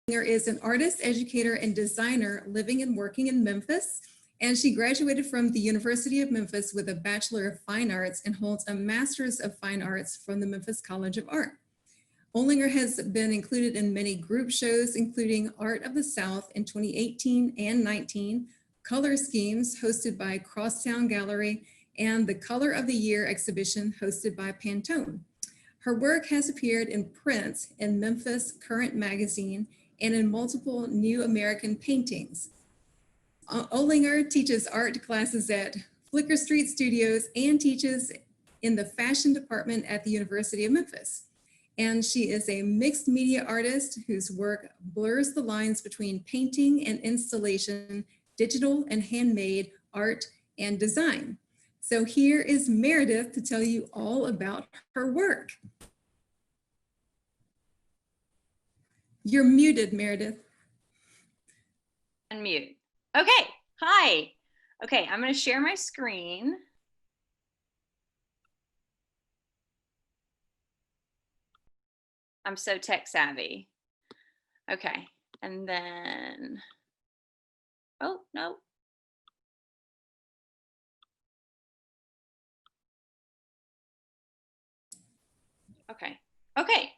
is an artist, educator, and designer living and working in Memphis, and she graduated from the University of Memphis with a Bachelor of Fine Arts and holds a Master's of Fine Arts from the Memphis College of Art. Olinger has been included in many group shows, including Art of the South in 2018 and 19, Color Schemes hosted by Crosstown Gallery, and the Color of the Year exhibition hosted by Pantone. Her work has appeared in print in Memphis Current Magazine and in multiple New American Paintings. Olinger teaches art classes at Flicker Street Studios and teaches in the fashion department at the University of Memphis. And she is a mixed media artist whose work blurs the lines between painting and installation, digital and handmade art and design. So here is Meredith to tell you all about her work. You're muted, Meredith. Unmute. Okay, hi. Okay, I'm going to share my screen. I'm so tech savvy. Okay, and then, oh, no. Okay, okay.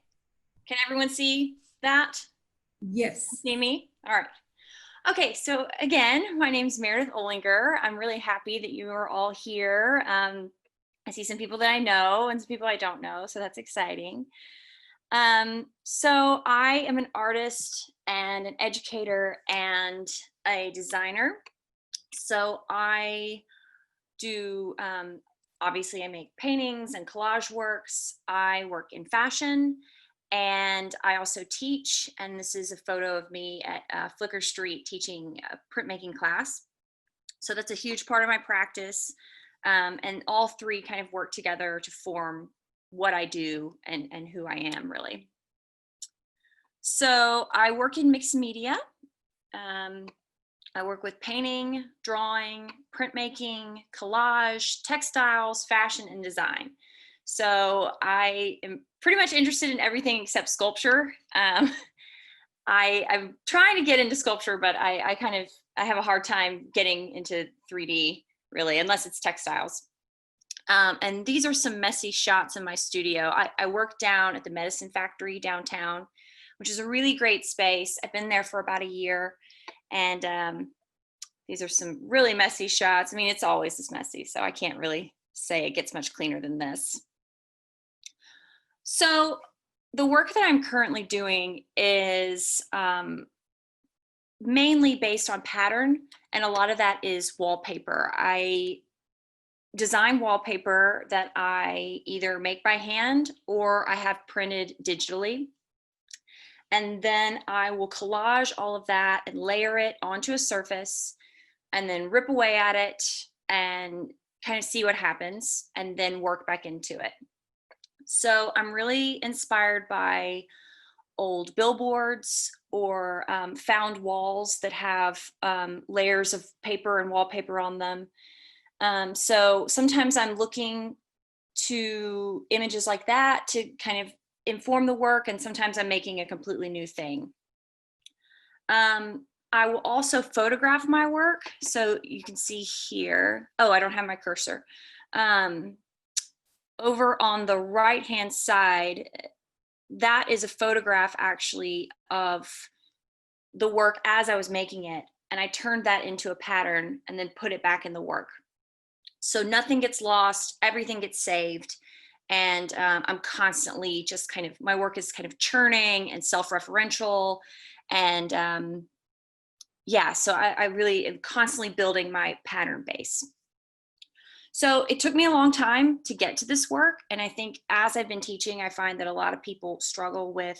Can everyone see that? Yes. See me? All right. Okay, so again, my name is Meredith Olinger. I'm really happy that you are all here. I see some people that I know and some people I don't know, so that's exciting. So I am an artist and an educator and a designer. So I do, obviously I make paintings and collage works. I work in fashion. And I also teach, and this is a photo of me at Flicker Street teaching a printmaking class. So that's a huge part of my practice. And all three kind of work together to form what I do and who I am really. So I work in mixed media. I work with painting, drawing, printmaking, collage, textiles, fashion, and design. So I am pretty much interested in everything except sculpture. I'm trying to get into sculpture, but I have a hard time getting into 3D really, unless it's textiles. And these are some messy shots in my studio. I work down at the Medicine Factory downtown, which is a really great space. I've been there for about a year, and these are some really messy shots. I mean, it's always this messy, so I can't really say it gets much cleaner than this. So the work that I'm currently doing is mainly based on pattern, and a lot of that is wallpaper. I design wallpaper that I either make by hand or I have printed digitally. And then I will collage all of that and layer it onto a surface and then rip away at it and kind of see what happens and then work back into it. So I'm really inspired by old billboards or found walls that have layers of paper and wallpaper on them. So sometimes I'm looking to images like that to kind of inform the work, and sometimes I'm making a completely new thing. I will also photograph my work. So you can see here, oh, I don't have my cursor. Over on the right-hand side, that is a photograph actually of the work as I was making it. And I turned that into a pattern and then put it back in the work. So nothing gets lost, everything gets saved. And I'm constantly just kind of, my work is kind of churning and self-referential. And yeah, so I really am constantly building my pattern base. So it took me a long time to get to this work. And I think as I've been teaching, I find that a lot of people struggle with,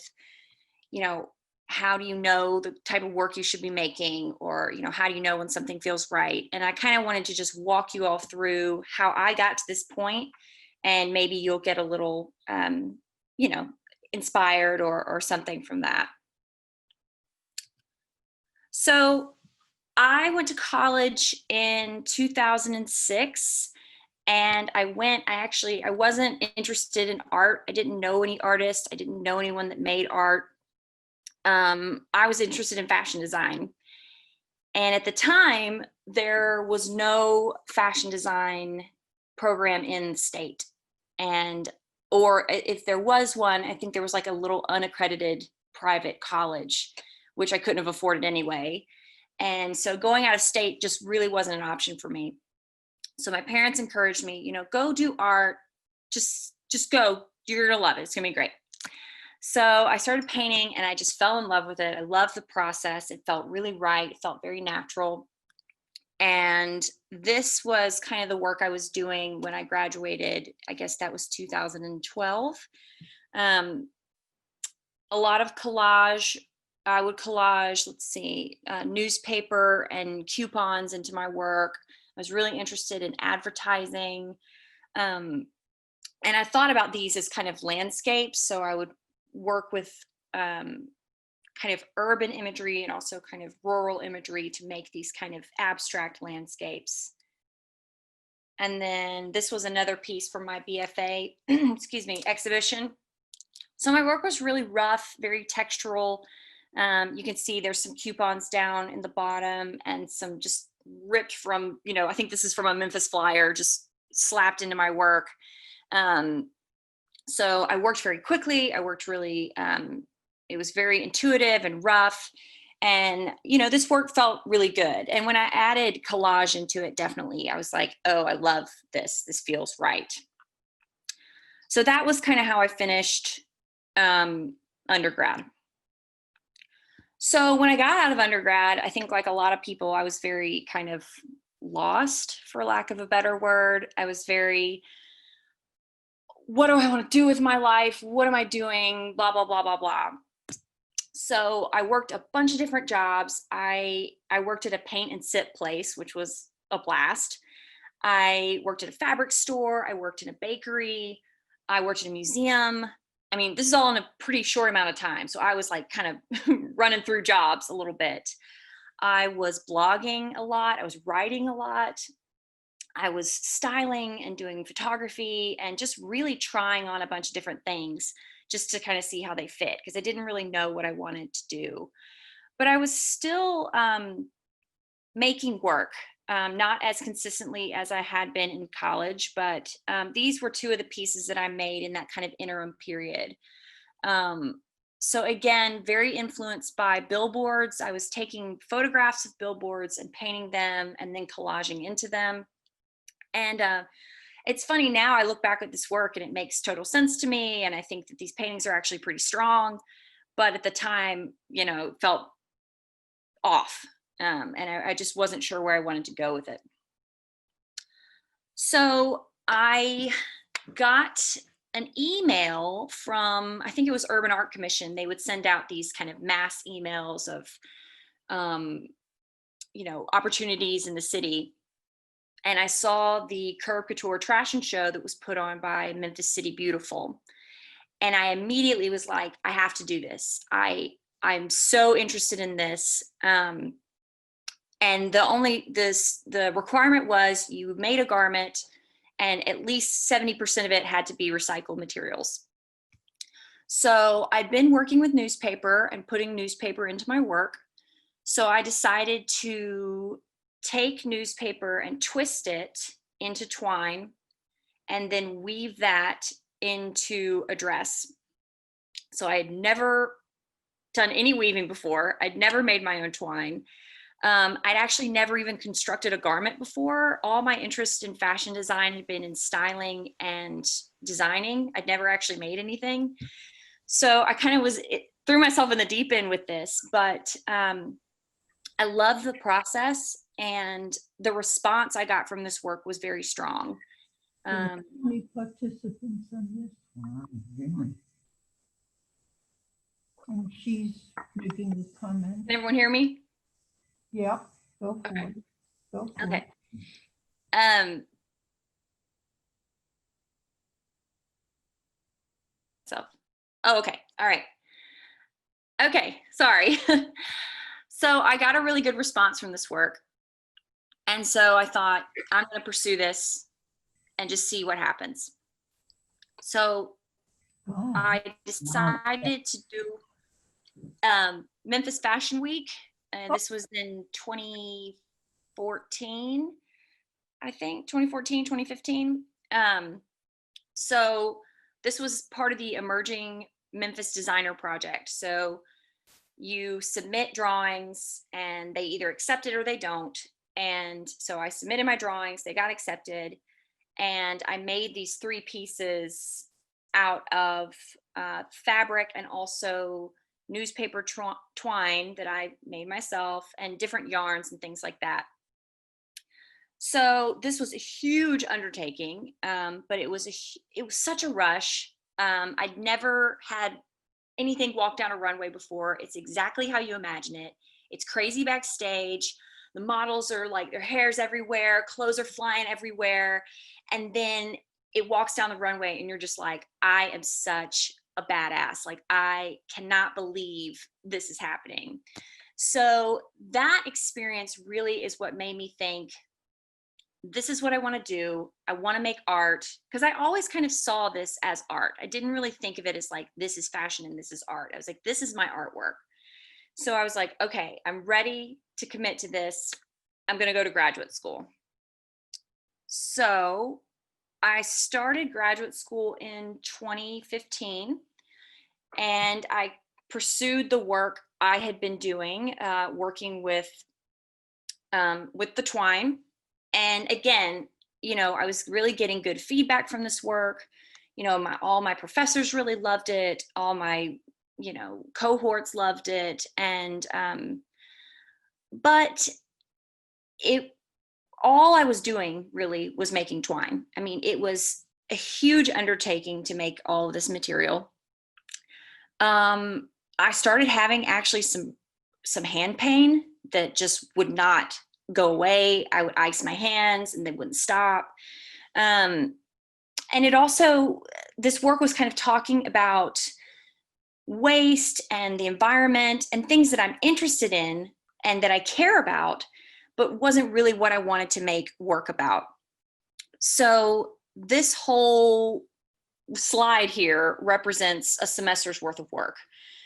you know, how do you know the type of work you should be making? Or, you know, how do you know when something feels right? And I kind of wanted to just walk you all through how I got to this point, and maybe you'll get a little, you know, inspired or something from that. So I went to college in 2006. And I wasn't interested in art. I didn't know any artists. I didn't know anyone that made art. I was interested in fashion design. And at the time, there was no fashion design program in the state. And, or if there was one, I think there was like a little unaccredited private college, which I couldn't have afforded anyway. And so going out of state just really wasn't an option for me. So my parents encouraged me, you know, go do art, just go, you're gonna love it, it's gonna be great. So I started painting and I just fell in love with it. I loved the process. It felt really right. It felt very natural. And this was kind of the work I was doing when I graduated. I guess that was 2012. Um, a lot of collage. I would collage, let's see, newspaper and coupons into my work. I was really interested in advertising. And I thought about these as kind of landscapes. So I would work with kind of urban imagery and also kind of rural imagery to make these kind of abstract landscapes. And then this was another piece from my BFA, excuse me, exhibition. So my work was really rough, very textural. You can see there's some coupons down in the bottom and some just ripped from, you know, I think this is from a Memphis flyer, just slapped into my work. So I worked very quickly. I worked really, it was very intuitive and rough. And, you know, this work felt really good. And when I added collage into it, definitely, I was like, oh, I love this. This feels right. So that was kind of how I finished undergrad. So when I got out of undergrad, I think like a lot of people, I was very kind of lost, for lack of a better word. I was very, what do I want to do with my life? What am I doing? Blah, blah, blah, blah, blah. So I worked a bunch of different jobs. I worked at a paint and sip place, which was a blast. I worked at a fabric store. I worked in a bakery. I worked in a museum. I mean, this is all in a pretty short amount of time. So I was like kind of running through jobs a little bit. I was blogging a lot. I was writing a lot. I was styling and doing photography and just really trying on a bunch of different things just to kind of see how they fit, because I didn't really know what I wanted to do. But I was still making work, not as consistently as I had been in college, but these were two of the pieces that I made in that kind of interim period. So again, very influenced by billboards. I was taking photographs of billboards and painting them and then collaging into them. And it's funny now, I look back at this work and it makes total sense to me. And I think that these paintings are actually pretty strong, but at the time, you know, felt off. And I just wasn't sure where I wanted to go with it. So I got an email from, I think it was Urban Art Commission. They would send out these kind of mass emails of, you know, opportunities in the city. And I saw the Couture Trashion show that was put on by Memphis City Beautiful. And I immediately was like, I have to do this. I'm so interested in this. And the requirement was you made a garment and at least 70% of it had to be recycled materials. So I'd been working with newspaper and putting newspaper into my work. So I decided to take newspaper and twist it into twine and then weave that into a dress. So I had never done any weaving before. I'd never made my own twine. I'd actually never even constructed a garment before. All my interest in fashion design had been in styling and designing. I'd never actually made anything. So I kind of threw myself in the deep end with this, but I love the process, and the response I got from this work was very strong. How many participants on this? And she's making this comment. Can everyone hear me? Yeah, go for Okay. it. Go for Okay. it. Oh, okay. All right. Okay. Sorry. So I got a really good response from this work. And so I thought, I'm going to pursue this and just see what happens. So Oh, I decided to do Memphis Fashion Week. This was in 2014, I think, 2014, 2015. So this was part of the Emerging Memphis Designer Project. So you submit drawings and they either accept it or they don't. And so I submitted my drawings, they got accepted, and I made these 3 pieces out of fabric and also newspaper twine that I made myself, and different yarns and things like that. So this was a huge undertaking, but it was such a rush. I'd never had anything walk down a runway before. It's exactly how you imagine it. It's crazy backstage. The models are like, their hair's everywhere, clothes are flying everywhere. And then it walks down the runway and you're just like, I am such a badass. Like, I cannot believe this is happening. So that experience really is what made me think, this is what I want to do. I want to make art, because I always kind of saw this as art. I didn't really think of it as like, this is fashion and this is art. I was like, this is my artwork. So I was like, okay, I'm ready to commit to this. I'm going to go to graduate school. So I started graduate school in 2015, and I pursued the work I had been doing, working with the twine. And again, you know, I was really getting good feedback from this work. You know, all my professors really loved it. All my, you know, cohorts loved it. And, but all I was doing really was making twine. I mean, it was a huge undertaking to make all of this material. I started having actually some hand pain that just would not go away. I would ice my hands and they wouldn't stop. And it also, this work was kind of talking about waste and the environment and things that I'm interested in and that I care about, but wasn't really what I wanted to make work about. So this whole slide here represents a semester's worth of work.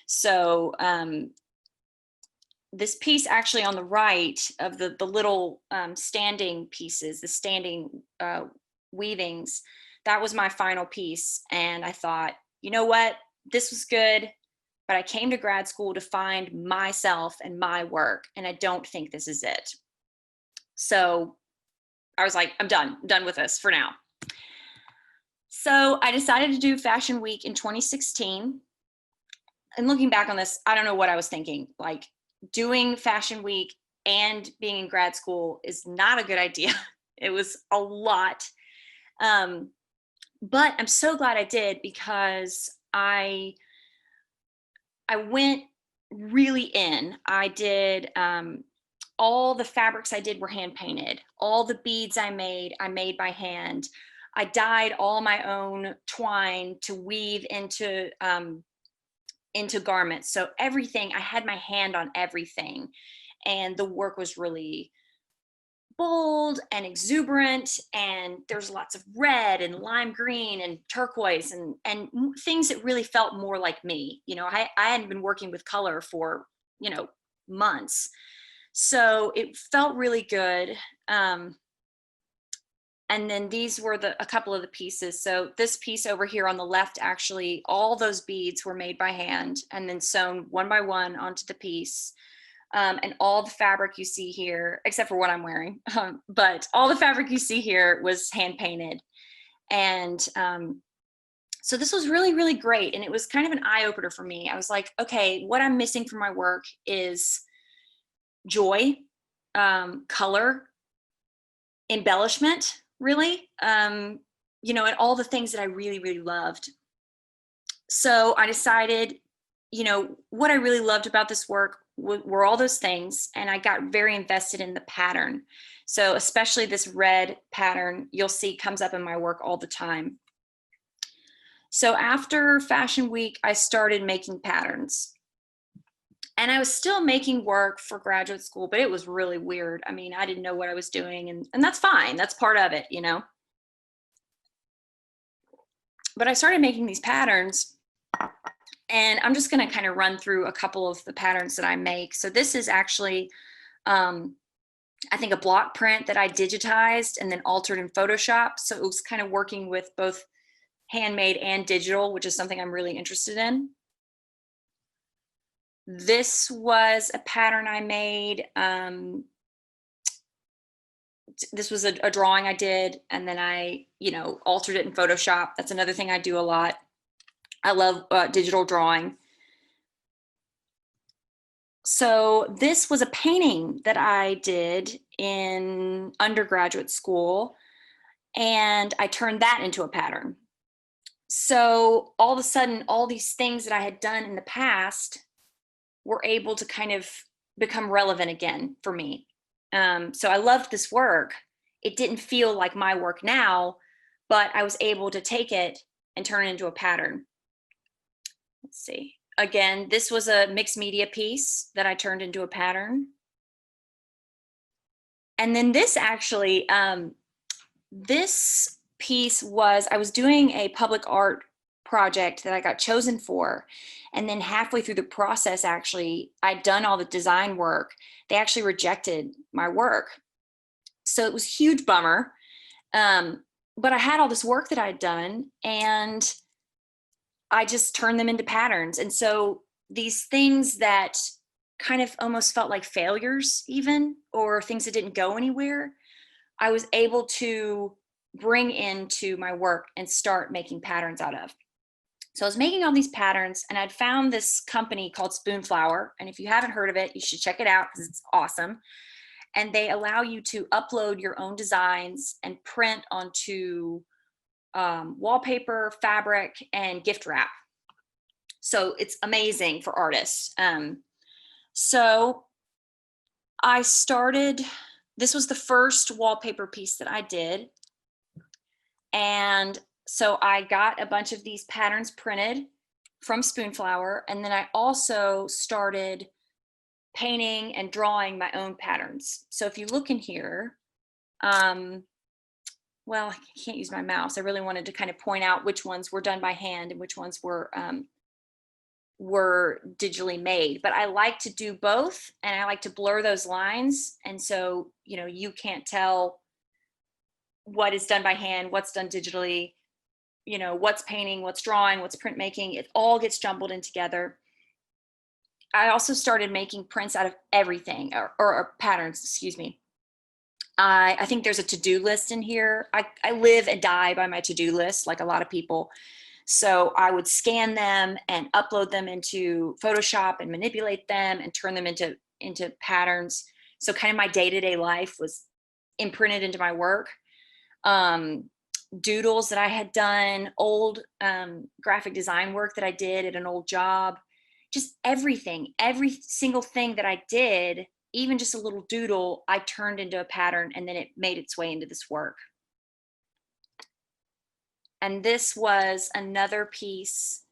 So this piece actually on the right of the little standing pieces, the standing weavings, that was my final piece. And I thought, you know what, this was good, but I came to grad school to find myself and my work, and I don't think this is it. So I was like, I'm done with this for now. So I decided to do Fashion Week in 2016. And looking back on this, I don't know what I was thinking. Like, doing Fashion Week and being in grad school is not a good idea. It was a lot. But I'm so glad I did, because I went really in. I did, all the fabrics I did were hand painted. All the beads I made by hand. I dyed all my own twine to weave into garments. So everything, I had my hand on everything. And the work was really bold and exuberant, and there's lots of red and lime green and turquoise and things that really felt more like me. You know, I hadn't been working with color for, you know, months. So it felt really good. And then these were a couple of the pieces. So this piece over here on the left, actually, all those beads were made by hand and then sewn one by one onto the piece. And all the fabric you see here, except for what I'm wearing, but all the fabric you see here was hand painted. And so this was really, really great. And it was kind of an eye opener for me. I was like, okay, what I'm missing from my work is joy, color, embellishment, really, you know, and all the things that I really, really loved. So I decided, you know, what I really loved about this work were all those things. And I got very invested in the pattern. So especially this red pattern, you'll see comes up in my work all the time. So after Fashion Week, I started making patterns. And I was still making work for graduate school, but it was really weird. I mean, I didn't know what I was doing, and that's fine. That's part of it, you know. But I started making these patterns, And I'm just going to kind of run through a couple of the patterns that I make. So this is actually, I think, a block print that I digitized and then altered in Photoshop. So it was kind of working with both handmade and digital, which is something I'm really interested in. This was a pattern I made. This was a drawing I did, and then I, altered it in Photoshop. That's another thing I do a lot. I love digital drawing. So this was a painting that I did in undergraduate school, and I turned that into a pattern. So all of a sudden, all these things that I had done in the past were able to kind of become relevant again for me. So I loved this work. It didn't feel like my work now, but I was able to take it and turn it into a pattern. Let's see. Again, this was a mixed media piece that I turned into a pattern. And then this actually, this piece was, I was doing a public art project that I got chosen for. And then halfway through the process, actually, I'd done all the design work. They actually rejected my work. So it was a huge bummer. But I had all this work that I'd done, and I just turned them into patterns. And so these things that kind of almost felt like failures even, or things that didn't go anywhere, I was able to bring into my work and start making patterns out of. So I was making all these patterns, and I'd found this company called Spoonflower. And if you haven't heard of it, you should check it out because it's awesome. And they allow you to upload your own designs and print onto wallpaper, fabric, and gift wrap. So it's amazing for artists. So I started, this was the first wallpaper piece that I did. And so I got a bunch of these patterns printed from Spoonflower. And then I also started painting and drawing my own patterns. So if you look in here, well, I can't use my mouse. I really wanted to kind of point out which ones were done by hand and which ones were digitally made. But I like to do both, and I like to blur those lines. And so, you can't tell what is done by hand, what's done digitally, what's painting, what's drawing, what's printmaking. It all gets jumbled in together. I also started making prints out of everything, or patterns, excuse me. I think there's a to-do list in here. I live and die by my to-do list, like a lot of people. So I would scan them and upload them into Photoshop and manipulate them and turn them into patterns. So kind of my day-to-day life was imprinted into my work. Doodles that I had done, old graphic design work that I did at an old job, just everything, every single thing that I did, even just a little doodle, I turned into a pattern, and then it made its way into this work. And this was another piece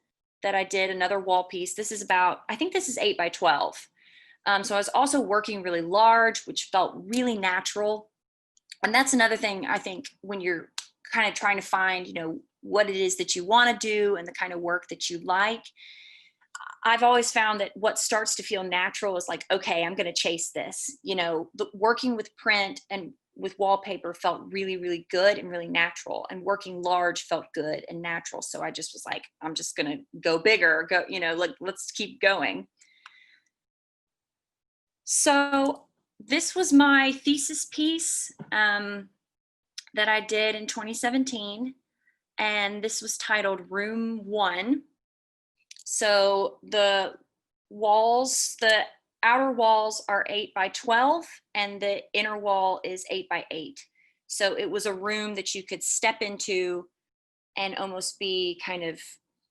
that I did, another wall piece. This is about, I think this is 8 by 12. So I was also working really large, which felt really natural. And that's another thing, I think, when you're kind of trying to find, what it is that you want to do and the kind of work that you like. I've always found that what starts to feel natural is like, okay, I'm going to chase this. Working with print and with wallpaper felt really, really good and really natural, and working large felt good and natural. So I just was like, I'm just going to go bigger, let's keep going. So this was my thesis piece that I did in 2017. And this was titled Room 1. So the walls, the outer walls are 8 by 12, and the inner wall is 8 by 8. So it was a room that you could step into and almost be kind of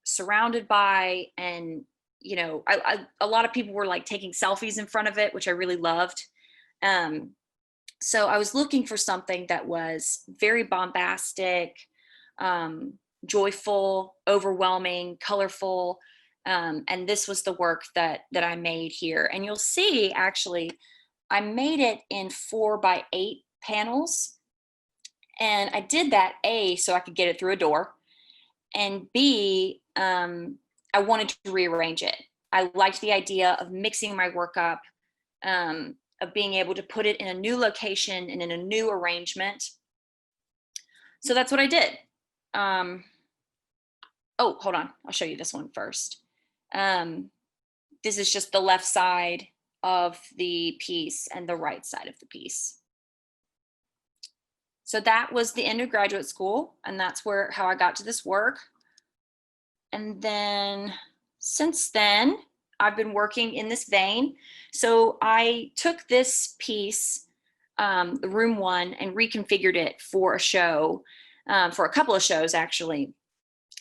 surrounded by. And, a lot of people were like taking selfies in front of it, which I really loved. So I was looking for something that was very bombastic, joyful, overwhelming, colorful. And this was the work that I made here. And you'll see, actually, I made it in 4 by 8 panels. And I did that, A, so I could get it through a door, and B, I wanted to rearrange it. I liked the idea of mixing my work up, of being able to put it in a new location and in a new arrangement. So that's what I did. Oh, hold on. I'll show you this one first. This is just the left side of the piece and the right side of the piece. So that was the end of graduate school, and that's how I got to this work. And then since then, I've been working in this vein. So I took this piece, the room one, and reconfigured it for a show, for a couple of shows actually.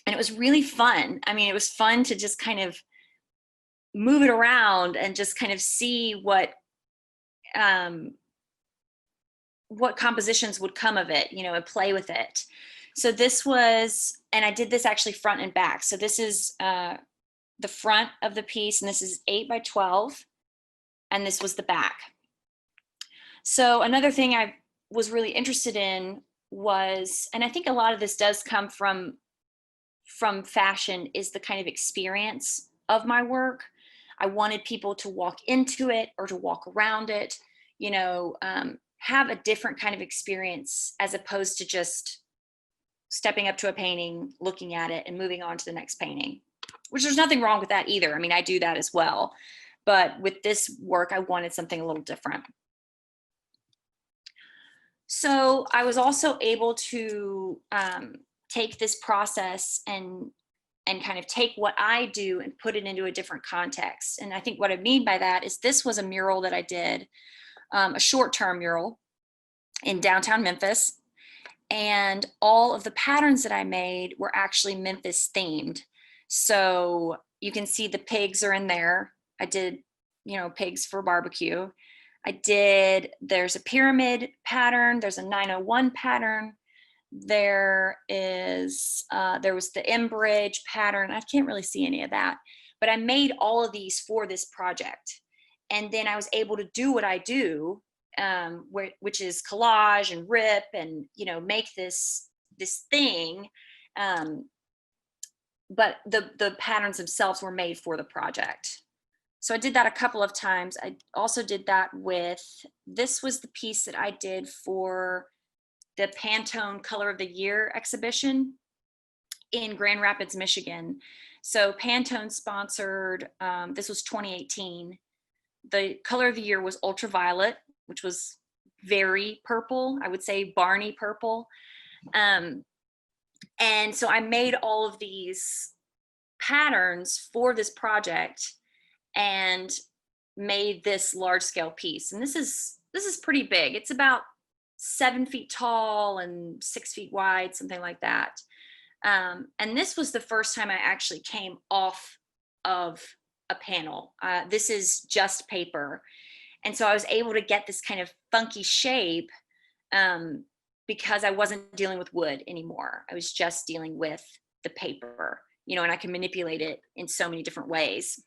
And it was really fun. I mean, it was fun to just kind of move it around and just kind of see what compositions would come of it, you know, and play with it. So this was, and I did this actually front and back. So this is the front of the piece, and this is 8 by 12, and this was the back. So another thing I was really interested in was, and I think a lot of this does come from fashion, is the kind of experience of my work. I wanted people to walk into it or to walk around it, you know, have a different kind of experience as opposed to just stepping up to a painting, looking at it, and moving on to the next painting, which there's nothing wrong with that either. I mean, I do that as well. But with this work, I wanted something a little different. So I was also able to take this process and kind of take what I do and put it into a different context. And I think what I mean by that is this was a mural that I did, a short-term mural in downtown Memphis. And all of the patterns that I made were actually Memphis themed. So you can see the pigs are in there. I did, you know, pigs for barbecue. There's a pyramid pattern. There's a 901 pattern. There was the M bridge pattern. I can't really see any of that, but I made all of these for this project. And then I was able to do what I do, which is collage and rip and, you know, make this thing. But the patterns themselves were made for the project. So I did that a couple of times. I also did that this was the piece that I did for the Pantone Color of the Year exhibition in Grand Rapids, Michigan. So Pantone sponsored, this was 2018. The color of the year was ultraviolet, which was very purple. I would say Barney purple. And so I made all of these patterns for this project and made this large scale piece. And this is pretty big. It's about 7 feet tall and 6 feet wide, something like that. And this was the first time I actually came off of a panel. This is just paper. And so I was able to get this kind of funky shape because I wasn't dealing with wood anymore. I was just dealing with the paper, you know, and I can manipulate it in so many different ways.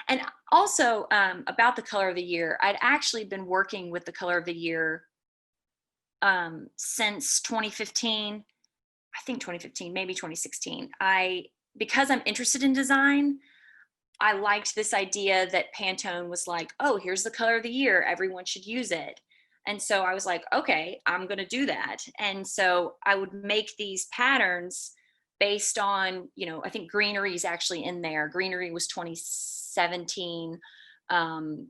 And also about the color of the year, I'd actually been working with the color of the year since 2015, I think 2015, maybe 2016. Because I'm interested in design, I liked this idea that Pantone was like, oh, here's the color of the year, everyone should use it. And so I was like, okay, I'm going to do that. And so I would make these patterns based on, you know, I think greenery is actually in there. Greenery was 2017. And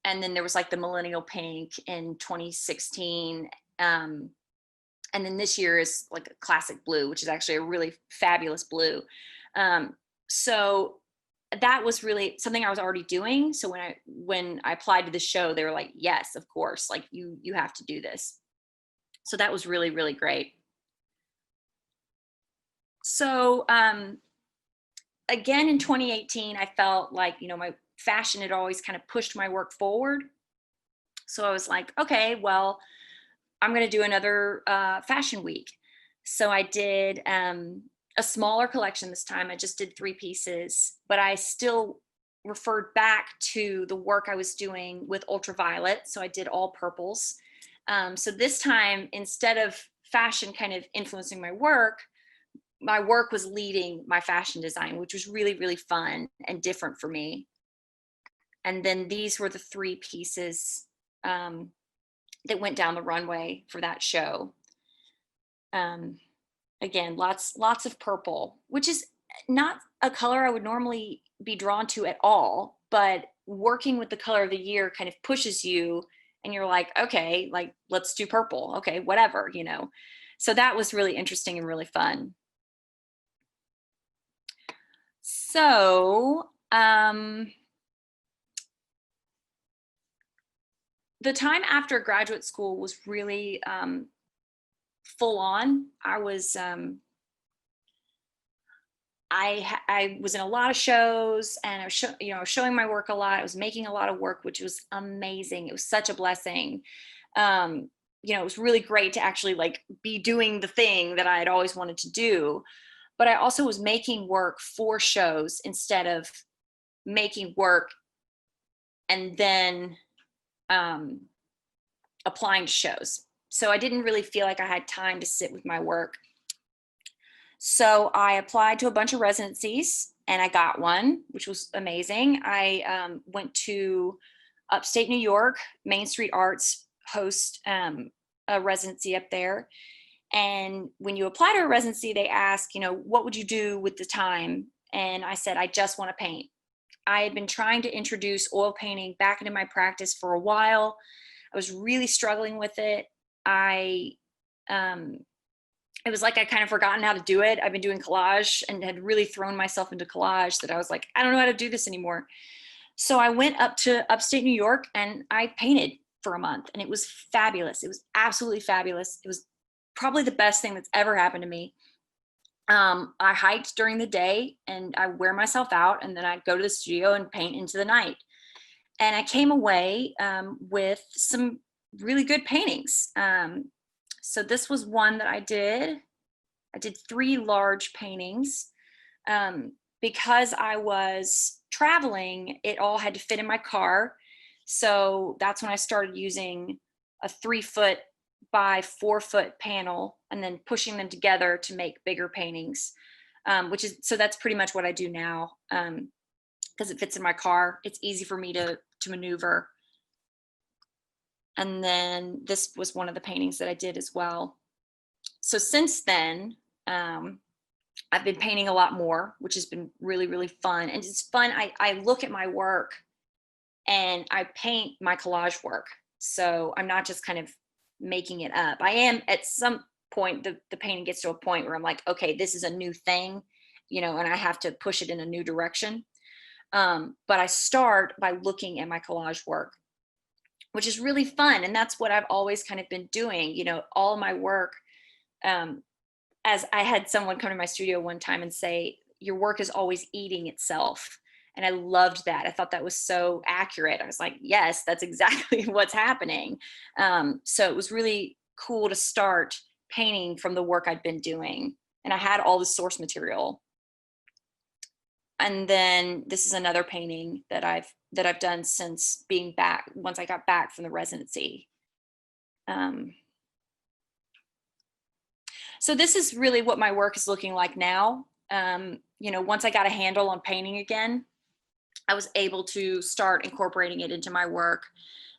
then there was like the millennial pink in 2016. And then this year is like a classic blue, which is actually a really fabulous blue. So that was really something I was already doing. So when I applied to the show, they were like, yes, of course, like you have to do this. So that was really, really great. So again, in 2018, I felt like, you know, my fashion had always kind of pushed my work forward. So I was like, okay, well, I'm going to do another fashion week. So I did a smaller collection this time. I just did 3 pieces, but I still referred back to the work I was doing with ultraviolet. So I did all purples. So this time, instead of fashion kind of influencing my work, my work was leading my fashion design, which was really, really fun and different for me. And then these were the 3 pieces that went down the runway for that show. Again, lots of purple, which is not a color I would normally be drawn to at all, but working with the color of the year kind of pushes you, and you're like, okay, like, let's do purple. Okay, whatever, you know. So that was really interesting and really fun. So the time after graduate school was really full on. I was I was in a lot of shows, and I was showing my work a lot. I was making a lot of work, which was amazing. It was such a blessing. It was really great to actually like be doing the thing that I had always wanted to do. But I also was making work for shows instead of making work and then applying to shows. So I didn't really feel like I had time to sit with my work. So I applied to a bunch of residencies, and I got one, which was amazing. I went to upstate New York. Main Street Arts host a residency up there. And when you apply to a residency, they ask, what would you do with the time? And I said, I just want to paint. I had been trying to introduce oil painting back into my practice for a while. I was really struggling with it. It was like I kind of forgotten how to do it. I've been doing collage and had really thrown myself into collage that I was like, I don't know how to do this anymore. So I went up to upstate New York and I painted for a month, and it was fabulous. It was absolutely fabulous. It was probably the best thing that's ever happened to me. I hiked during the day and I wear myself out, and then I'd go to the studio and paint into the night. And I came away with some really good paintings. So this was one that I did. I did 3 large paintings. Because I was traveling, it all had to fit in my car. So that's when I started using a 3-foot by 4-foot panel and then pushing them together to make bigger paintings, so that's pretty much what I do now. Because it fits in my car. It's easy for me to maneuver. And then this was one of the paintings that I did as well. So since then, I've been painting a lot more, which has been really, really fun. And it's fun. I look at my work and I paint my collage work. So I'm not just kind of making it up. I am at some point, the painting gets to a point where I'm like, okay, this is a new thing, and I have to push it in a new direction. But I start by looking at my collage work, which is really fun. And that's what I've always kind of been doing, all my work. As I had someone come to my studio one time and say, your work is always eating itself. And I loved that. I thought that was so accurate. I was like, yes, that's exactly what's happening. So it was really cool to start painting from the work I'd been doing. And I had all the source material. And then this is another painting that I've done since being back, once I got back from the residency. So this is really what my work is looking like now. Once I got a handle on painting again, I was able to start incorporating it into my work.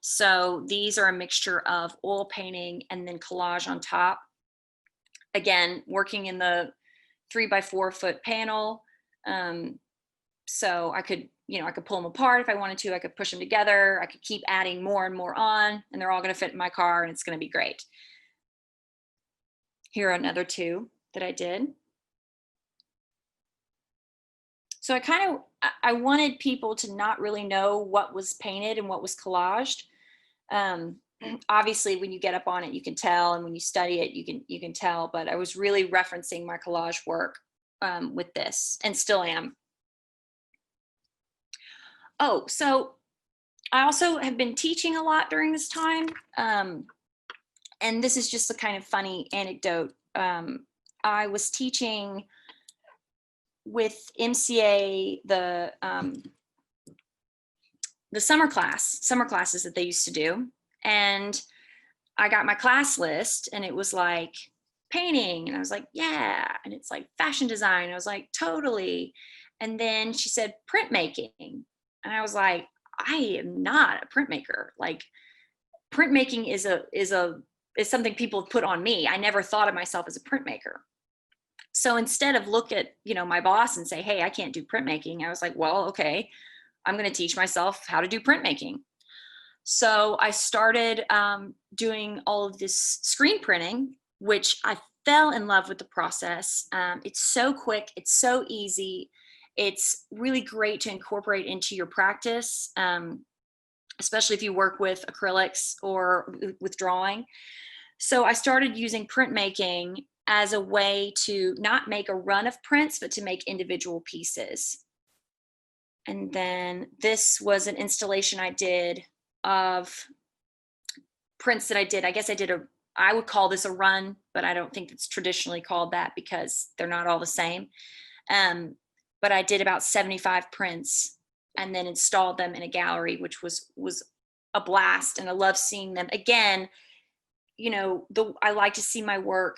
So these are a mixture of oil painting and then collage on top. Again, working in the 3-by-4-foot panel. So I could pull them apart if I wanted to. I could push them together. I could keep adding more and more on, and they're all going to fit in my car, and it's going to be great. Here are another 2 that I did. So I wanted people to not really know what was painted and what was collaged. Obviously, when you get up on it, you can tell, and when you study it, you can tell. But I was really referencing my collage work with this, and still am. Oh, so I also have been teaching a lot during this time. And this is just a kind of funny anecdote. I was teaching with MCA the summer classes that they used to do. And I got my class list, and it was like painting? And I was like, yeah. And it's like fashion design. I was like, totally. And then she said printmaking. And I was like, I am not a printmaker. Like, printmaking is something people have put on me. I never thought of myself as a printmaker. So instead of look at, my boss and say, hey, I can't do printmaking, I was like, well, okay, I'm going to teach myself how to do printmaking. So I started doing all of this screen printing, which I fell in love with the process. It's so quick. It's so easy. It's really great to incorporate into your practice, especially if you work with acrylics or with drawing. So I started using printmaking as a way to not make a run of prints, but to make individual pieces. And then this was an installation I did of prints that I did. I guess I would call this a run, but I don't think it's traditionally called that because they're not all the same. But I did about 75 prints and then installed them in a gallery, which was a blast. And I love seeing them. Again, I like to see my work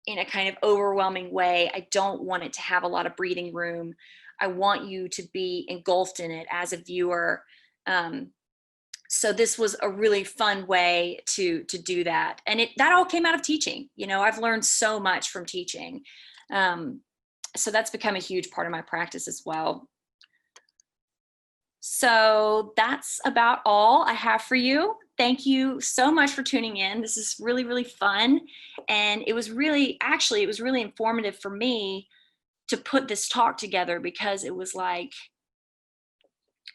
in a kind of overwhelming way. I don't want it to have a lot of breathing room. I want you to be engulfed in it as a viewer. So this was a really fun way to do that. And that all came out of teaching. I've learned so much from teaching. So that's become a huge part of my practice as well. So that's about all I have for you. Thank you so much for tuning in. This is really, really fun. And it was really informative for me to put this talk together because it was like,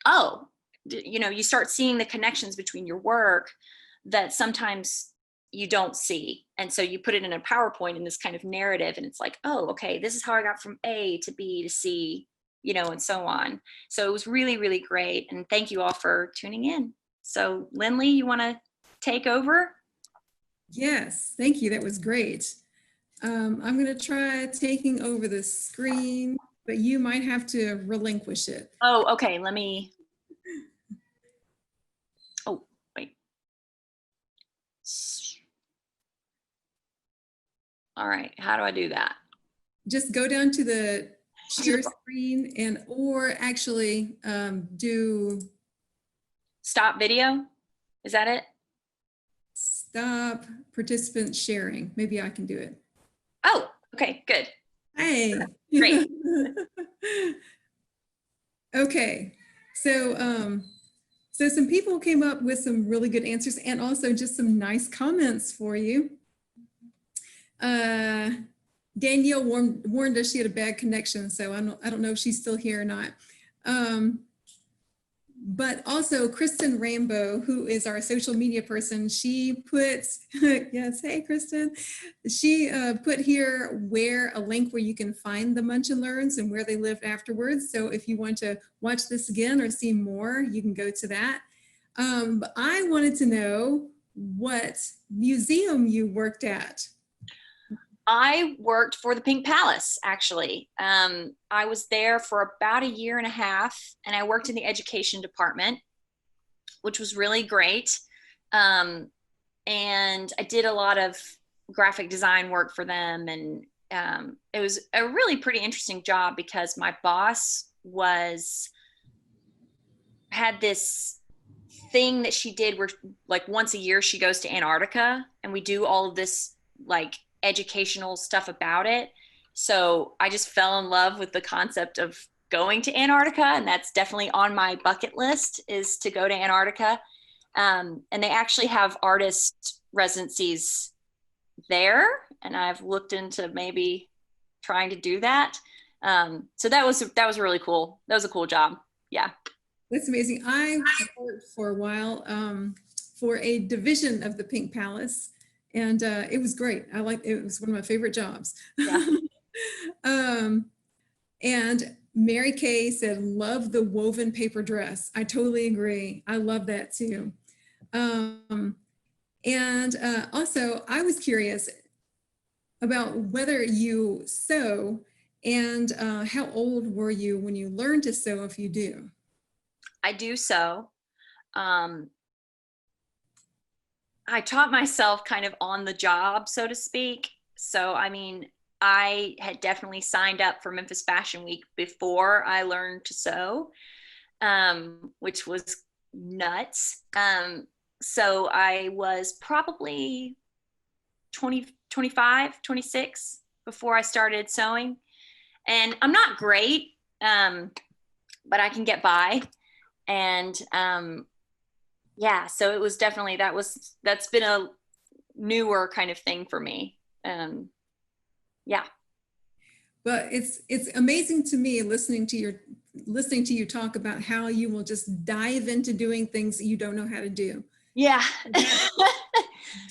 oh, you start seeing the connections between your work that sometimes you don't see. And so you put it in a PowerPoint in this kind of narrative and it's like, oh, okay, this is how I got from A to B to C, and so on. So it was really, really great. And thank you all for tuning in. So Lindley, you want to take over? Yes, thank you. That was great. I'm going to try taking over the screen, but you might have to relinquish it. Oh, okay. Oh, wait. All right. How do I do that? Just go down to the share screen or actually do stop video. Is that it? Stop participant sharing. Maybe I can do it. Oh, okay, good. Hey. Great. Okay. So some people came up with some really good answers and also just some nice comments for you. Danielle warned us she had a bad connection, so I don't know if she's still here or not. But also Kristen Rambo, who is our social media person, she puts, yes, hey Kristen, she put here a link where you can find the Munch and Learns and where they lived afterwards. So if you want to watch this again or see more, you can go to that. But I wanted to know what museum you worked at. I worked for the Pink Palace, actually. I was there for about 1.5 years, and I worked in the education department, which was really great. And I did a lot of graphic design work for them. And it was a really pretty interesting job because my boss had this thing that she did where like once a year she goes to Antarctica and we do all of this like educational stuff about it. So I just fell in love with the concept of going to Antarctica, and that's definitely on my bucket list, is to go to Antarctica. And they actually have artist residencies there, and I've looked into maybe trying to do that. So that was really cool. That was a cool job. Yeah. That's amazing. I worked for a while for a division of the Pink Palace. And it was great. It was one of my favorite jobs. Yeah. And Mary Kay said, love the woven paper dress. I totally agree. I love that too. And also I was curious about whether you sew and how old were you when you learned to sew, if you do? I do sew. I taught myself kind of on the job, so to speak. So, I mean, I had definitely signed up for Memphis Fashion Week before I learned to sew, which was nuts. So I was probably 20, 25, 26 before I started sewing. And I'm not great, but I can get by. And yeah, so it was definitely, that's been a newer kind of thing for me. Yeah. But it's amazing to me listening to you talk about how you will just dive into doing things that you don't know how to do. Yeah.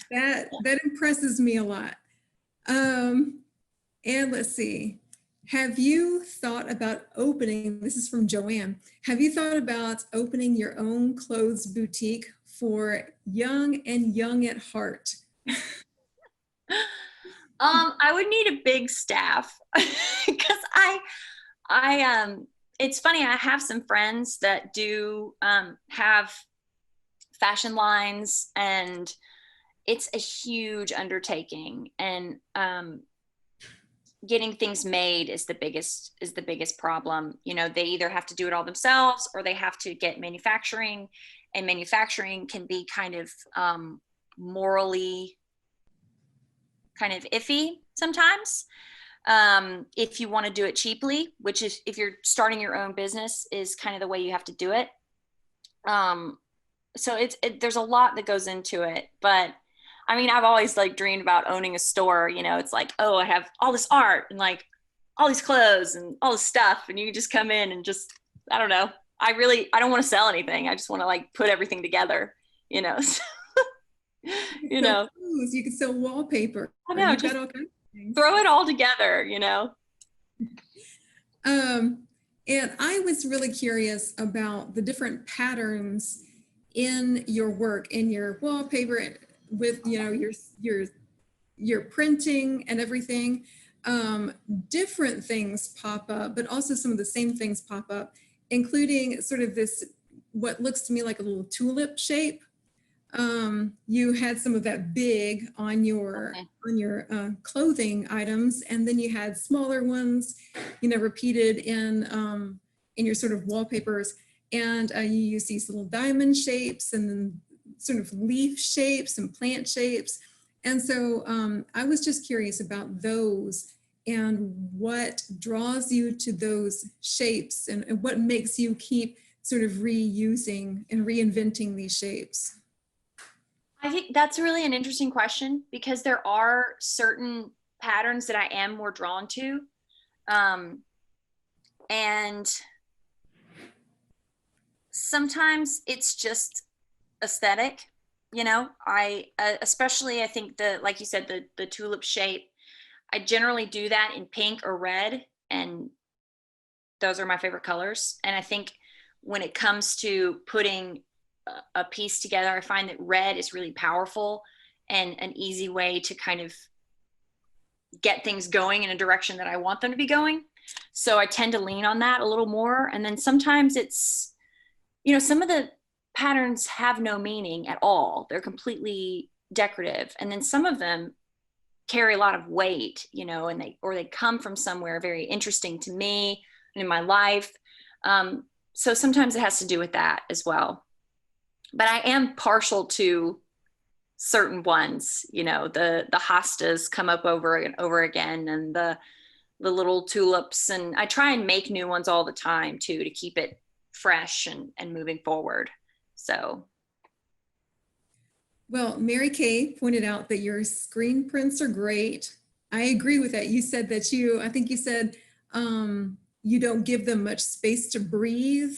That impresses me a lot. And let's see. Have you thought about opening, this is from Joanne, have you thought about opening your own clothes boutique for young and young at heart? I would need a big staff because it's funny, I have some friends that do have fashion lines, and it's a huge undertaking, and getting things made is the biggest problem. You know, they either have to do it all themselves or they have to get manufacturing, and manufacturing can be kind of morally kind of iffy sometimes. If you want to do it cheaply, which is, if you're starting your own business, is kind of the way you have to do it. So there's a lot that goes into it, but I mean, I've always like dreamed about owning a store. You know, it's like, oh, I have all this art and like all these clothes and all this stuff, and you can just come in and just, I don't know. I don't want to sell anything. I just want to like put everything together, you know. You know, clothes, you could sell wallpaper. I know, You've just got all kinds of things. throw it all together, you know. And I was really curious about the different patterns in your work, in your wallpaper, with, you know, your printing and everything. Different things pop up, but also some of the same things pop up, including sort of this, what looks to me like a little tulip shape. You had some of that big on your clothing items, and then you had smaller ones, you know, repeated in your sort of wallpapers, and you use these little diamond shapes and then sort of leaf shapes and plant shapes. And so I was just curious about those and what draws you to those shapes, and what makes you keep sort of reusing and reinventing these shapes. I think that's really an interesting question, because there are certain patterns that I am more drawn to. And sometimes it's just aesthetic, you know. Especially, I think like you said, the tulip shape, I generally do that in pink or red, and those are my favorite colors. And I think when it comes to putting a piece together, I find that red is really powerful and an easy way to kind of get things going in a direction that I want them to be going. So I tend to lean on that a little more. And then sometimes it's, you know, some of the patterns have no meaning at all. They're completely decorative. And then some of them carry a lot of weight, you know, and they come from somewhere very interesting to me and in my life. So sometimes it has to do with that as well. But I am partial to certain ones, you know, the hostas come up over and over again, and the little tulips, and I try and make new ones all the time too, to keep it fresh and moving forward. So. Well, Mary Kay pointed out that your screen prints are great. I agree with that. You said that I think you said you don't give them much space to breathe.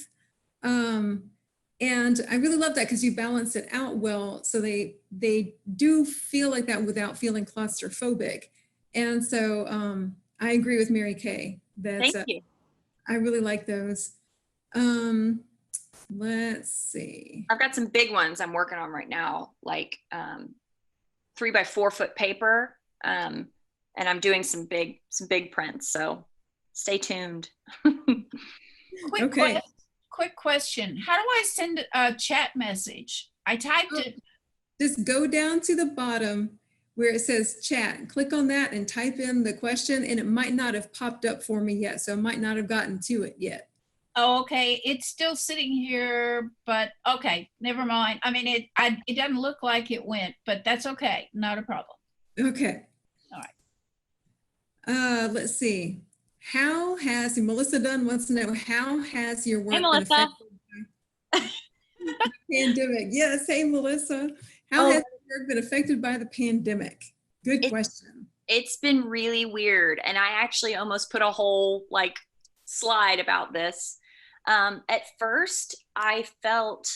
And I really love that, because you balance it out well, so they do feel like that without feeling claustrophobic. And so I agree with Mary Kay. Thank you. I really like those. Let's see. I've got some big ones I'm working on right now, like 3x4 foot paper, and I'm doing some big prints. So stay tuned. Quick question. How do I send a chat message? I typed it. Just go down to the bottom where it says chat. Click on that and type in the question, and it might not have popped up for me yet, so I might not have gotten to it yet. Oh, okay, it's still sitting here, but okay, never mind. I mean, it doesn't look like it went, but that's okay, not a problem. Okay. All right. Let's see. How has, Melissa Dunn wants to know, how has your work Hey, been Melissa. affected by the pandemic? Yes, hey, Melissa. How Oh. has your work been affected by the pandemic? Good question. It's been really weird. And I actually almost put a whole like slide about this. At first, I felt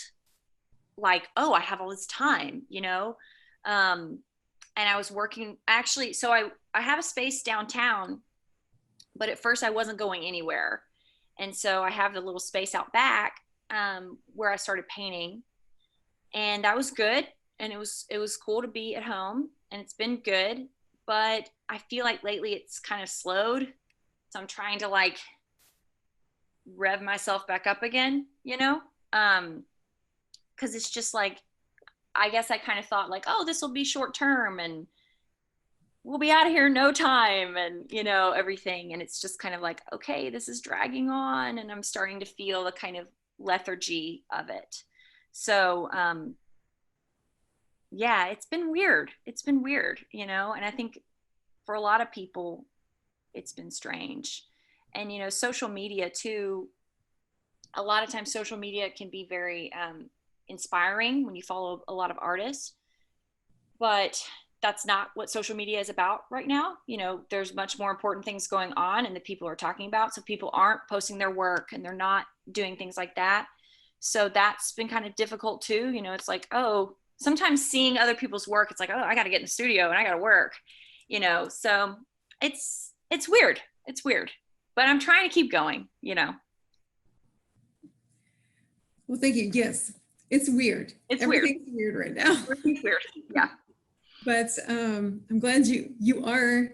like, oh, I have all this time, you know? And I was working actually, so I have a space downtown, but at first I wasn't going anywhere. And so I have the little space out back where I started painting, and that was good. And it was cool to be at home, and it's been good. But I feel like lately it's kind of slowed. So I'm trying to like rev myself back up again, you know? Cause it's just like, I guess I kind of thought like, oh, this will be short term and we'll be out of here in no time, and you know, everything. And it's just kind of like, okay, this is dragging on, and I'm starting to feel the kind of lethargy of it. So yeah, it's been weird. It's been weird, you know, and I think for a lot of people, it's been strange. And, you know, social media too, a lot of times social media can be very inspiring when you follow a lot of artists, but that's not what social media is about right now. You know, there's much more important things going on and that people are talking about. So people aren't posting their work and they're not doing things like that. So that's been kind of difficult too. You know, it's like, oh, sometimes seeing other people's work, it's like, oh, I got to get in the studio and I got to work, you know? So it's weird. It's weird, but I'm trying to keep going, you know? Well, thank you. Yes, it's weird. Everything's weird right now. Everything's weird. Yeah. But I'm glad you are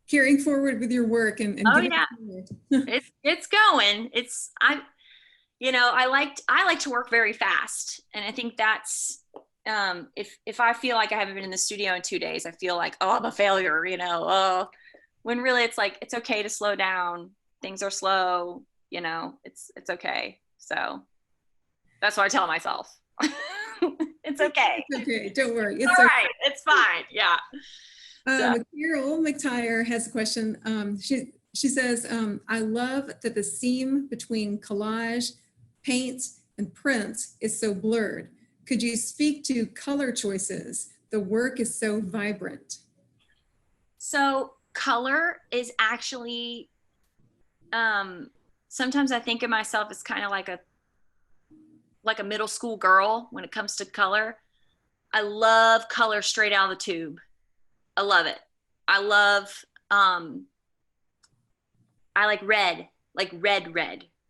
carrying forward with your work and Oh giving yeah, it's going. You know, I like to work very fast, and I think that's if I feel like I haven't been in the studio in 2 days, I feel like, oh, I'm a failure, you know. Oh, when really it's like it's okay to slow down. Things are slow, you know. It's okay. So that's what I tell myself. It's okay. It's okay. Don't worry. It's all right. It's fine. Yeah. Carol McTire has a question. She says, I love that the seam between collage, paint, and print is so blurred. Could you speak to color choices? The work is so vibrant. So color is actually, sometimes I think of myself as kind of like a middle school girl when it comes to color. I love color straight out of the tube. I love it. I love, I like red,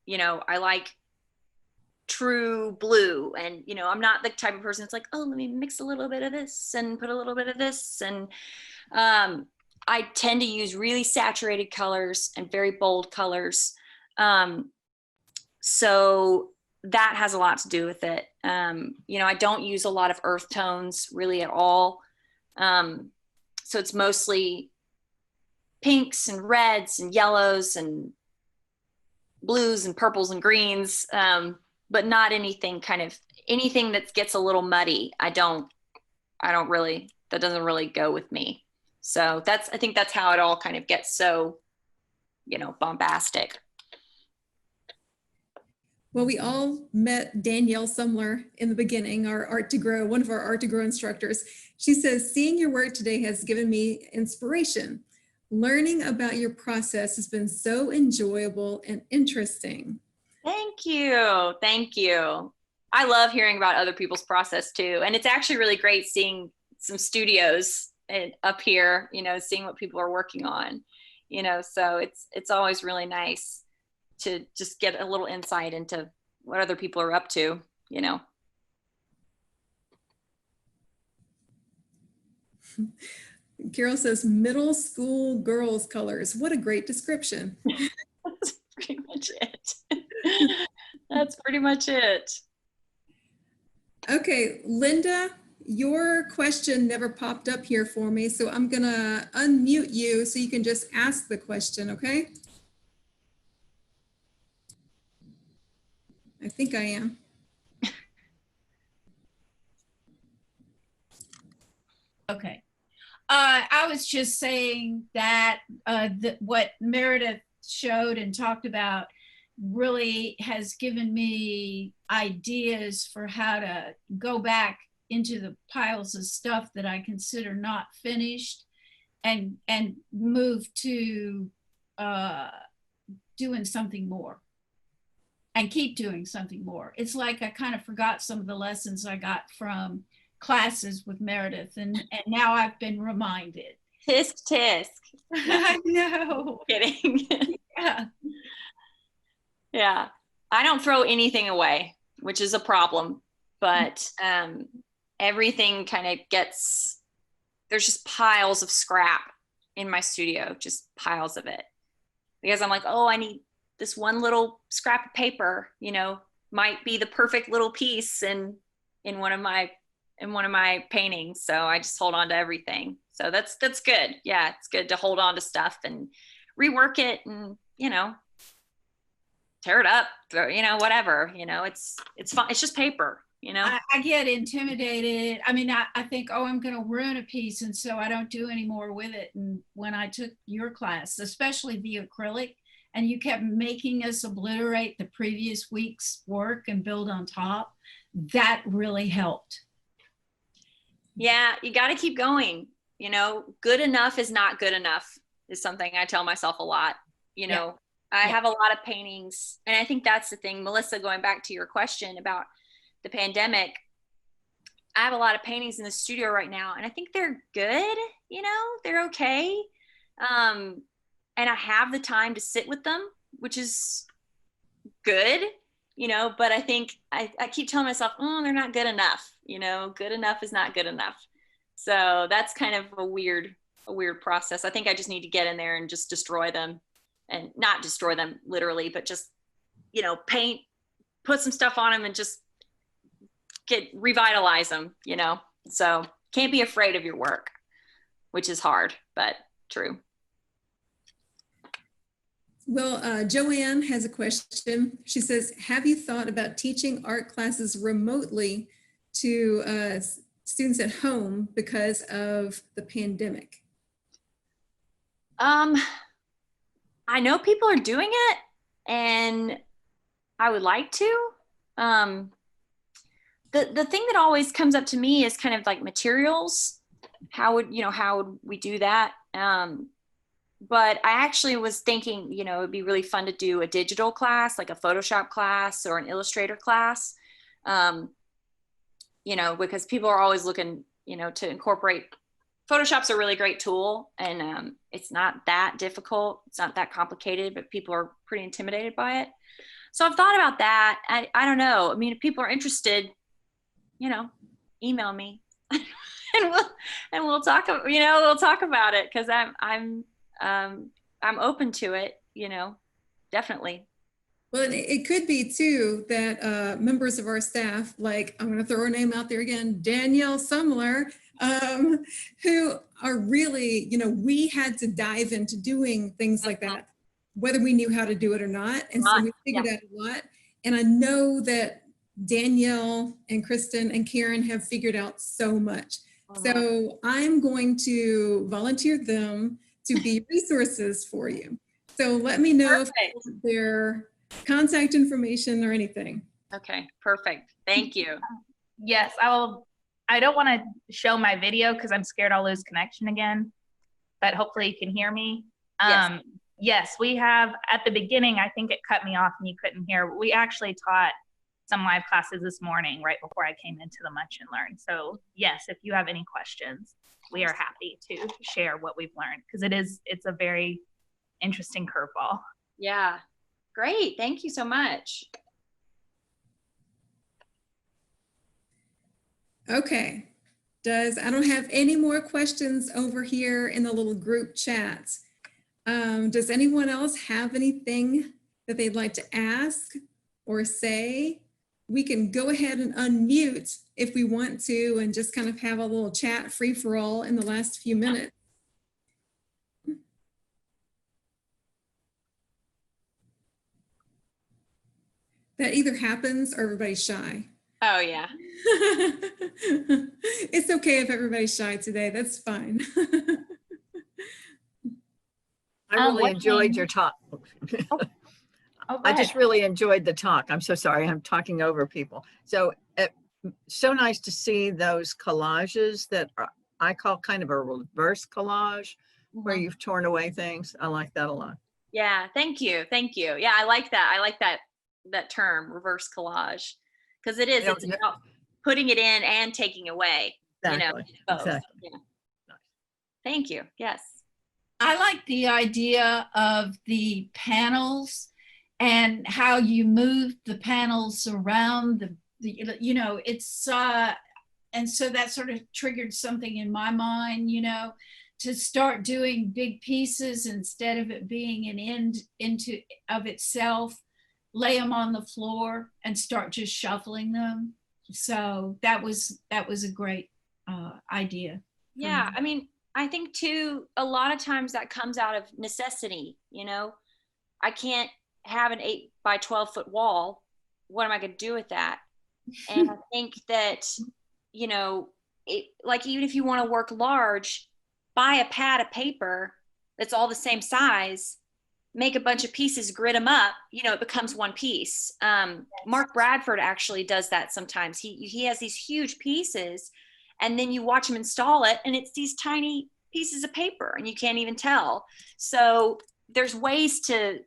you know, I like true blue. And, you know, I'm not the type of person that's like, oh, let me mix a little bit of this and put a little bit of this. And I tend to use really saturated colors and very bold colors. So that has a lot to do with it. You know, I don't use a lot of earth tones really at all. So it's mostly pinks and reds and yellows and blues and purples and greens, but not anything that gets a little muddy. I don't really, that doesn't really go with me. So I think that's how it all kind of gets so, you know, bombastic. Well, we all met Danielle Sumler in the beginning, our Art to Grow, one of our Art to Grow instructors. She says, seeing your work today has given me inspiration. Learning about your process has been so enjoyable and interesting. Thank you. Thank you. I love hearing about other people's process too. And it's actually really great seeing some studios up here, you know, seeing what people are working on, you know, so it's always really nice to just get a little insight into what other people are up to, you know. Carol says, middle school girls colors. What a great description. That's pretty much it. That's pretty much it. Okay, Linda, your question never popped up here for me, so I'm gonna unmute you so you can just ask the question, okay? I think I am. Okay. I was just saying that what Meredith showed and talked about really has given me ideas for how to go back into the piles of stuff that I consider not finished and move to doing something more and keep doing something more. It's like I kind of forgot some of the lessons I got from classes with Meredith, and now I've been reminded. Tisk tisk. I know. Kidding. Yeah. Yeah. I don't throw anything away, which is a problem, but everything kind of gets, there's just piles of scrap in my studio, just piles of it. Because I'm like, oh, I need this one little scrap of paper, you know, might be the perfect little piece in one of my paintings. So I just hold on to everything. So that's good. Yeah, it's good to hold on to stuff and rework it and, you know, tear it up, you know, whatever, you know, it's fun. It's just paper, you know. I get intimidated. I mean, I think, oh, I'm going to ruin a piece, and so I don't do any more with it. And when I took your class, especially the acrylic, and you kept making us obliterate the previous week's work and build on top, that really helped. Yeah, you got to keep going. You know, good enough is not good enough is something I tell myself a lot. You know, I have a lot of paintings, and I think that's the thing, Melissa, going back to your question about the pandemic, I have a lot of paintings in the studio right now, and I think they're good, you know, they're okay. And I have the time to sit with them, which is good, you know, but I think I keep telling myself, oh, they're not good enough, you know, good enough is not good enough. So that's kind of a weird process. I think I just need to get in there and just destroy them, and not destroy them literally, but just, you know, paint, put some stuff on them and just revitalize them, you know? So can't be afraid of your work, which is hard, but true. Well, Joanne has a question. She says, have you thought about teaching art classes remotely to students at home because of the pandemic? I know people are doing it, and I would like to. The thing that always comes up to me is kind of like materials. How would we do that? But I actually was thinking, you know, it'd be really fun to do a digital class, like a Photoshop class or an Illustrator class, you know, because people are always looking, you know, to incorporate. Photoshop's a really great tool, and it's not that difficult. It's not that complicated, but people are pretty intimidated by it. So I've thought about that. I don't know. I mean, if people are interested, you know, email me and we'll talk, you know, we'll talk about it, because I'm open to it, you know, definitely. Well, it could be too that members of our staff, like, I'm going to throw her name out there again, Danielle Sumler, who are really, you know, we had to dive into doing things like that, whether we knew how to do it or not. And so we figured out a lot. And I know that Danielle and Kristen and Karen have figured out so much. So I'm going to volunteer them to be resources for you. So let me know if their contact information or anything. Okay, perfect. Thank you. Yes, I will. I don't want to show my video because I'm scared I'll lose connection again, but hopefully you can hear me. Yes. Yes, we have at the beginning, I think it cut me off and you couldn't hear. We actually taught some live classes this morning right before I came into the Munch and Learn. So yes, if you have any questions, we are happy to share what we've learned, because it's a very interesting curveball. Yeah, great. Thank you so much. Okay. I don't have any more questions over here in the little group chats. Does anyone else have anything that they'd like to ask or say we can go ahead and unmute if we want to and just kind of have a little chat free for all in the last few minutes. That either happens or everybody's shy. Oh, yeah. It's okay if everybody's shy today. That's fine. I really what enjoyed name- your talk. Oh, go I ahead. just really enjoyed the talk. I'm so sorry. I'm talking over people. So so nice to see those collages that I call kind of a reverse collage where you've torn away things. I like that a lot. Yeah, thank you. Thank you. Yeah, I like that. I like that term, reverse collage, because it is, it's about putting it in and taking away, Exactly. both. Exactly. Yeah. Thank you. Yes. I like the idea of the panels and how you move the panels around the it's and so that sort of triggered something in my mind, to start doing big pieces instead of it being an end into of itself, lay them on the floor and start just shuffling them. So that was a great idea. Yeah. I mean, I think too, a lot of times that comes out of necessity. I can't have an 8x12 foot wall. What am I going to do with that? And I think that, like, even if you want to work large, buy a pad of paper that's all the same size, make a bunch of pieces, grid them up, it becomes one piece. Mark Bradford actually does that sometimes. He has these huge pieces, and then you watch him install it, and it's these tiny pieces of paper, and you can't even tell. So there's ways to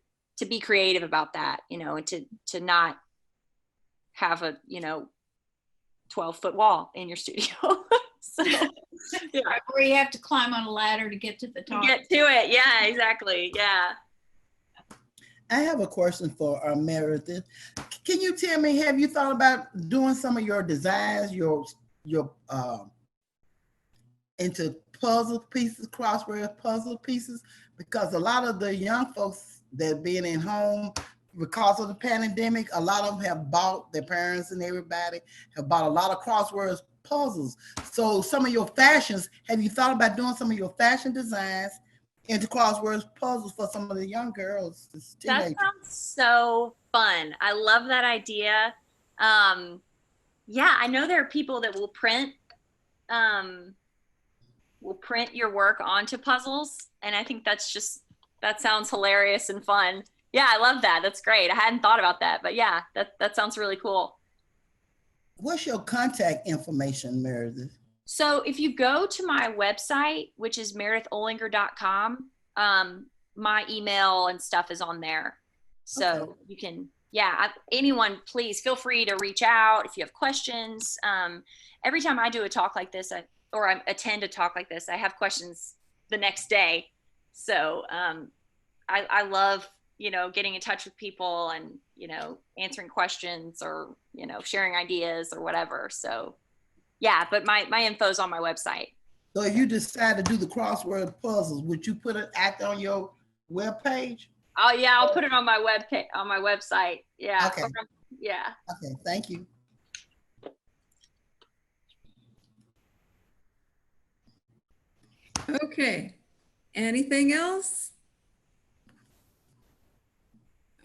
be creative about that, and to not have a 12-foot wall in your studio. So yeah, Where you have to climb on a ladder to get to the top. get to it. Yeah, exactly. Yeah. I have a question for Meredith. Can you tell me, have you thought about doing some of your designs, your into puzzle pieces, crossword puzzle pieces? Because a lot of the young folks that being in home because of the pandemic, a lot of them have bought, their parents and everybody have bought a lot of crossword puzzles. So some of your fashions, have you thought about doing some of your fashion designs into crossword puzzles for some of the young girls? That sounds so fun. I love that idea. Yeah, I know there are people that will print your work onto puzzles, and I think that sounds hilarious and fun. Yeah, I love that. That's great. I hadn't thought about that, but yeah, that sounds really cool. What's your contact information, Meredith? So if you go to my website, which is mereditholinger.com, my email and stuff is on there. So Okay. you can, anyone, please feel free to reach out if you have questions. Every time I do a talk like this, I attend a talk like this, I have questions the next day. So I love, getting in touch with people and, answering questions or, sharing ideas or whatever. So yeah, but my info is on my website. So if you decide to do the crossword puzzles, would you put it out on your webpage? Oh yeah, I'll put it on my website. Yeah. Okay. Yeah. Okay, thank you. Okay, anything else?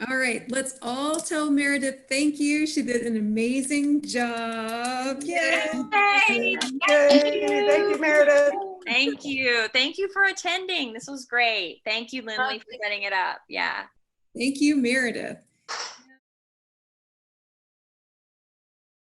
All right, let's all tell Meredith thank you. She did an amazing job. Yay! Hey, Thank you, Meredith. thank you. Thank you for attending. This was great. Thank you, Lindley, for setting it up. Yeah. Thank you, Meredith.